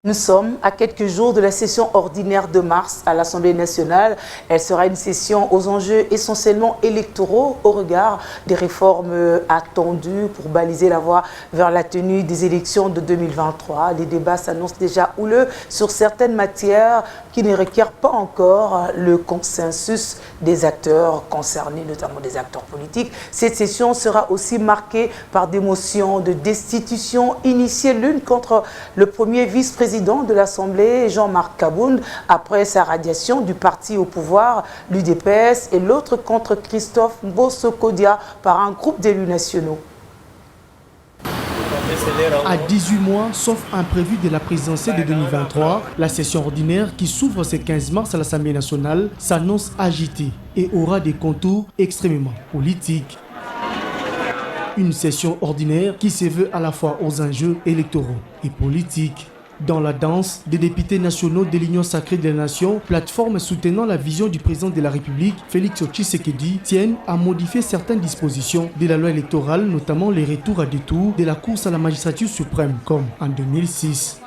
Nous sommes à quelques jours de la session ordinaire de mars à l'Assemblée nationale. Elle sera une session aux enjeux essentiellement électoraux au regard des réformes attendues pour baliser la voie vers la tenue des élections de 2023. Les débats s'annoncent déjà houleux sur certaines matières qui ne requièrent pas encore le consensus des acteurs concernés, notamment des acteurs politiques. Cette session sera aussi marquée par des motions de destitution initiées l'une contre le premier vice-président de l'Assemblée, Jean-Marc Kabound, après sa radiation du parti au pouvoir, l'UDPS, et l'autre contre Christophe Mbosso-Kodia par un groupe d'élus nationaux. À 18 mois, sauf imprévu de la présidentielle de 2023, la session ordinaire qui s'ouvre ce 15 mars à l'Assemblée nationale s'annonce agitée et aura des contours extrêmement politiques. Une session ordinaire qui se veut à la fois aux enjeux électoraux et politiques. Dans la danse, des députés nationaux de l'Union sacrée des nations, plateforme soutenant la vision du président de la République, Félix Tshisekedi, tiennent à modifier certaines dispositions de la loi électorale, notamment les retours à deux tours de la course à la magistrature suprême, comme en 2006.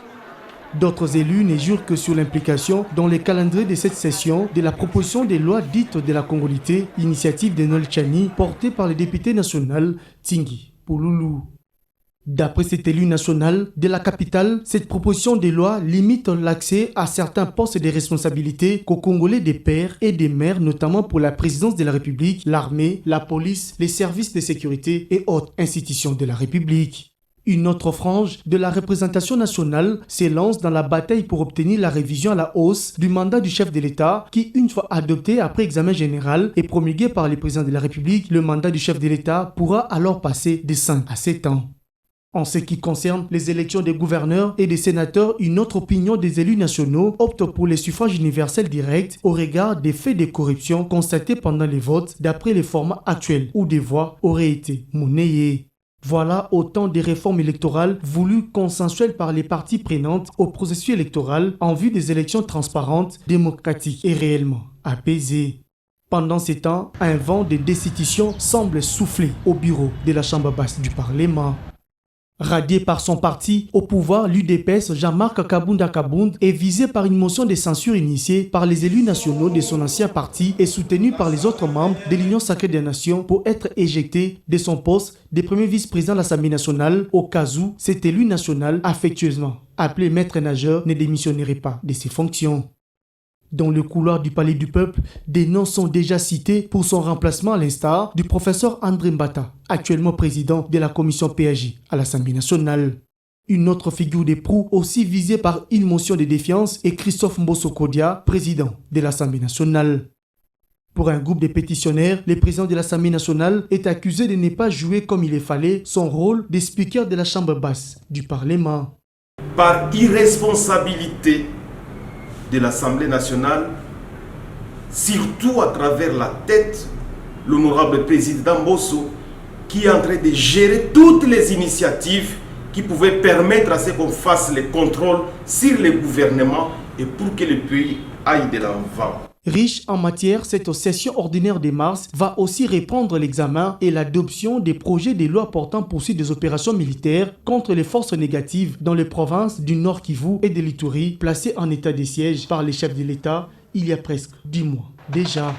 D'autres élus ne jurent que sur l'implication dans les calendriers de cette session de la proposition de loi dite de la Congolité, initiative de Noël Tchani, portée par le député national Tingi Pouloulou. D'après cet élu national de la capitale, cette proposition de loi limite l'accès à certains postes de responsabilité qu'aux Congolais des pères et des mères, notamment pour la présidence de la République, l'armée, la police, les services de sécurité et autres institutions de la République. Une autre frange de la représentation nationale s'élance dans la bataille pour obtenir la révision à la hausse du mandat du chef de l'État qui, une fois adopté après examen général et promulgué par le président de la République, le mandat du chef de l'État pourra alors passer de 5 à 7 ans. En ce qui concerne les élections des gouverneurs et des sénateurs, une autre opinion des élus nationaux opte pour les suffrages universels directs au regard des faits de corruption constatés pendant les votes d'après les formats actuels où des voix auraient été monnayées. Voilà autant de réformes électorales voulues consensuelles par les parties prenantes au processus électoral en vue des élections transparentes, démocratiques et réellement apaisées. Pendant ces temps, un vent de destitution semble souffler au bureau de la Chambre basse du Parlement. Radié par son parti au pouvoir, l'UDPS, Jean-Marc Kabound est visé par une motion de censure initiée par les élus nationaux de son ancien parti et soutenue par les autres membres de l'Union sacrée des nations pour être éjecté de son poste de premier vice-président de l'Assemblée nationale au cas où cet élu national, affectueusement appelé maître nageur, ne démissionnerait pas de ses fonctions. Dans le couloir du Palais du Peuple, des noms sont déjà cités pour son remplacement à l'instar du professeur André Mbata, actuellement président de la commission PAJ à l'Assemblée nationale. Une autre figure de proue aussi visée par une motion de défiance est Christophe Mbosso-Kodia, président de l'Assemblée nationale. Pour un groupe de pétitionnaires, le président de l'Assemblée nationale est accusé de ne pas jouer comme il fallait son rôle de speaker de la Chambre basse du Parlement. Par irresponsabilité de l'Assemblée nationale, surtout à travers la tête, l'honorable président Mbosso, qui est en train de gérer toutes les initiatives qui pouvaient permettre à ce qu'on fasse les contrôles sur le gouvernement et pour que le pays aille de l'avant. Riche en matière, cette session ordinaire de mars va aussi reprendre l'examen et l'adoption des projets de loi portant poursuite des opérations militaires contre les forces négatives dans les provinces du Nord Kivu et de l'Ituri, placées en état de siège par les chefs de l'État il y a presque 10 mois déjà.